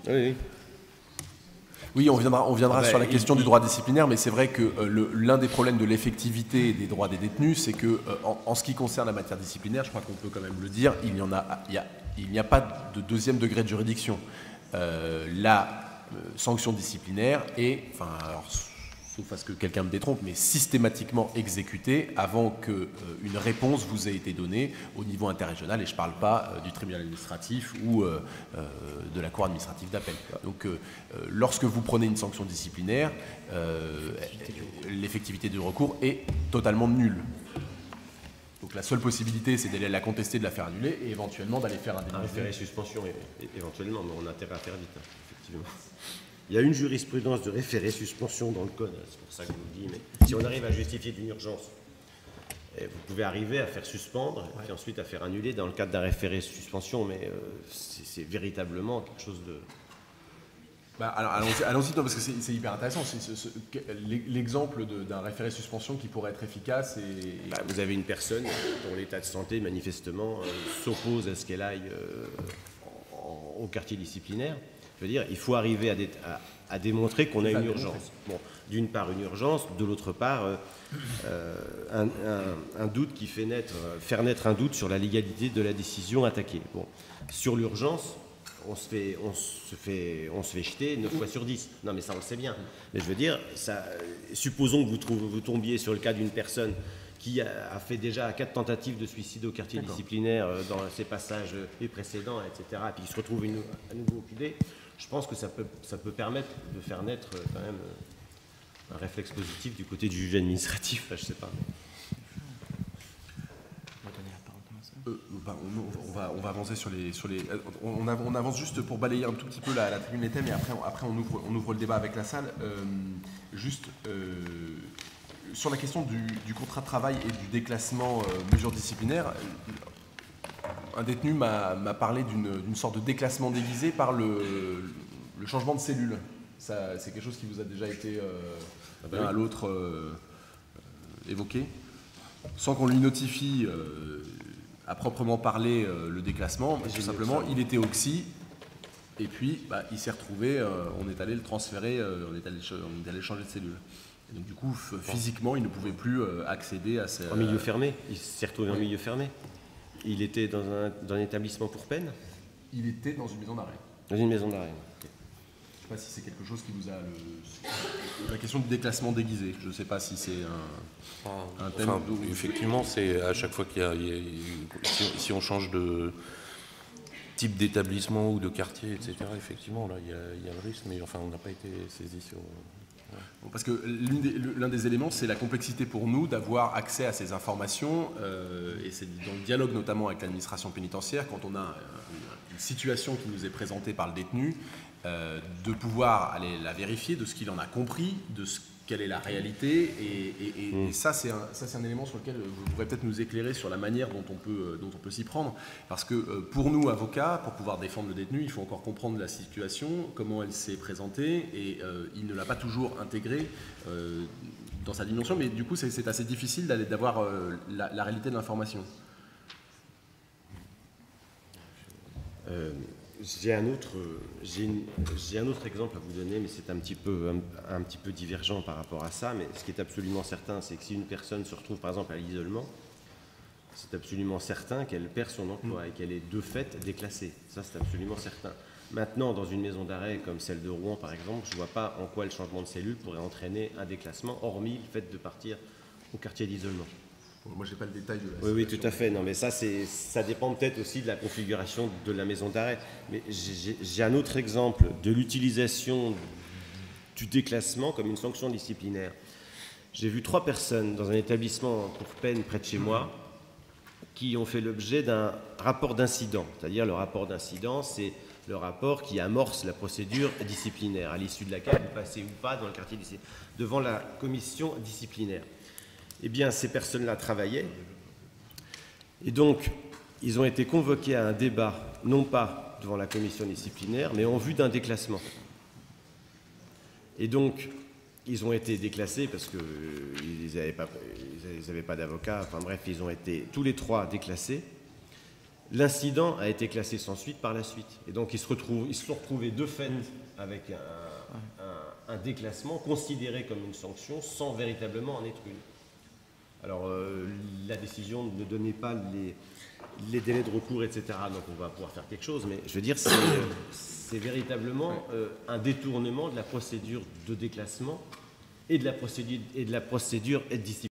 Oui, oui. Oui, on viendra sur la question du droit disciplinaire, mais c'est vrai que l'un des problèmes de l'effectivité des droits des détenus, c'est que en ce qui concerne la matière disciplinaire, je crois qu'on peut quand même le dire, il n'y a pas de deuxième degré de juridiction. La sanction disciplinaire est, enfin, alors, sauf à ce que quelqu'un me détrompe, mais systématiquement exécutée avant qu'une réponse vous ait été donnée au niveau interrégional, et je ne parle pas du tribunal administratif ou de la cour administrative d'appel. Donc lorsque vous prenez une sanction disciplinaire, l'effectivité du recours est totalement nulle. Donc la seule possibilité, c'est d'aller la contester, de la faire annuler, et éventuellement d'aller faire un délit. Référé suspension, éventuellement, mais on a intérêt à faire vite, hein, effectivement. Il y a une jurisprudence de référé suspension dans le code, c'est pour ça que je vous le dis, mais si on arrive à justifier d'une urgence, vous pouvez arriver à faire suspendre, et puis ensuite à faire annuler dans le cadre d'un référé suspension, mais c'est véritablement quelque chose de... Alors allons-y, parce que c'est hyper intéressant. L'exemple d'un référé suspension qui pourrait être efficace. Vous avez une personne dont l'état de santé, manifestement, s'oppose à ce qu'elle aille au quartier disciplinaire. Je veux dire, il faut arriver à démontrer qu'on a une urgence. Bon, d'une part, une urgence, de l'autre part, un doute qui faire naître un doute sur la légalité de la décision attaquée. Bon, sur l'urgence, on se fait jeter 9 fois sur 10. Non, mais ça, on le sait bien. Mais je veux dire, supposons que vous tombiez sur le cas d'une personne qui a fait déjà 4 tentatives de suicide au quartier disciplinaire dans ses passages précédents, etc., et puis qui se retrouve à nouveau occupé. Je pense que ça peut permettre de faire naître quand même un réflexe positif du côté du juge administratif, je ne sais pas. On va avancer sur les on avance juste pour balayer un tout petit peu la tribune des thèmes, et après on ouvre le débat avec la salle. Sur la question du contrat de travail et du déclassement mesures disciplinaires, un détenu m'a parlé d'une sorte de déclassement déguisé par le changement de cellule. C'est quelque chose qui vous a déjà été l'un à l'autre évoqué, sans qu'on lui notifie à proprement parler le déclassement. Tout simplement, il était oxy, et puis il s'est retrouvé, on est allé le transférer, on est allé changer de cellule. Et donc du coup, physiquement, il ne pouvait plus accéder à ces... En milieu fermé, il s'est retrouvé en milieu fermé. Il était dans un établissement pour peine. Il était dans une maison d'arrêt. Dans une maison d'arrêt. Okay. Je ne sais pas si c'est quelque chose qui vous a... La question du déclassement déguisé, je ne sais pas si c'est un thème... Enfin, effectivement, c'est à chaque fois si on change de type d'établissement ou de quartier, etc., effectivement, là, il y a le risque, mais enfin, on n'a pas été saisi sur... Bon, parce que l'un des éléments, c'est la complexité pour nous d'avoir accès à ces informations, et c'est dans le dialogue notamment avec l'administration pénitentiaire, quand on a une situation qui nous est présentée par le détenu, de pouvoir aller la vérifier, de ce qu'il en a compris, quelle est la réalité, et ça c'est un élément sur lequel vous pourrez peut-être nous éclairer sur la manière dont on peut s'y prendre, parce que pour nous avocats, pour pouvoir défendre le détenu, il faut encore comprendre la situation, comment elle s'est présentée, et il ne l'a pas toujours intégrée dans sa dimension, mais du coup c'est assez difficile d'avoir la réalité de l'information. J'ai un autre exemple à vous donner, mais c'est un petit peu divergent par rapport à ça. Mais ce qui est absolument certain, c'est que si une personne se retrouve par exemple à l'isolement, c'est absolument certain qu'elle perd son emploi et qu'elle est de fait déclassée. Ça, c'est absolument certain. Maintenant, dans une maison d'arrêt comme celle de Rouen, par exemple, je ne vois pas en quoi le changement de cellule pourrait entraîner un déclassement, hormis le fait de partir au quartier d'isolement. Moi, je n'ai pas le détail de la situation. Oui, tout à fait. Non, mais ça dépend peut-être aussi de la configuration de la maison d'arrêt. Mais j'ai un autre exemple de l'utilisation du déclassement comme une sanction disciplinaire. J'ai vu 3 personnes dans un établissement pour peine près de chez moi qui ont fait l'objet d'un rapport d'incident. C'est-à-dire le rapport d'incident, c'est le rapport qui amorce la procédure disciplinaire, à l'issue de laquelle vous passez ou pas dans le quartier devant la commission disciplinaire. Eh bien, ces personnes-là travaillaient, et donc, ils ont été convoqués à un débat, non pas devant la commission disciplinaire, mais en vue d'un déclassement. Et donc, ils ont été déclassés parce qu'ils n'avaient pas d'avocat, enfin bref, ils ont été tous les 3 déclassés. L'incident a été classé sans suite par la suite. Et donc ils se sont retrouvés de fait avec un déclassement considéré comme une sanction sans véritablement en être une. Alors la décision ne donnait pas les délais de recours, etc. Donc on va pouvoir faire quelque chose. Mais je veux dire, c'est véritablement un détournement de la procédure de déclassement et de la procédure disciplinaire.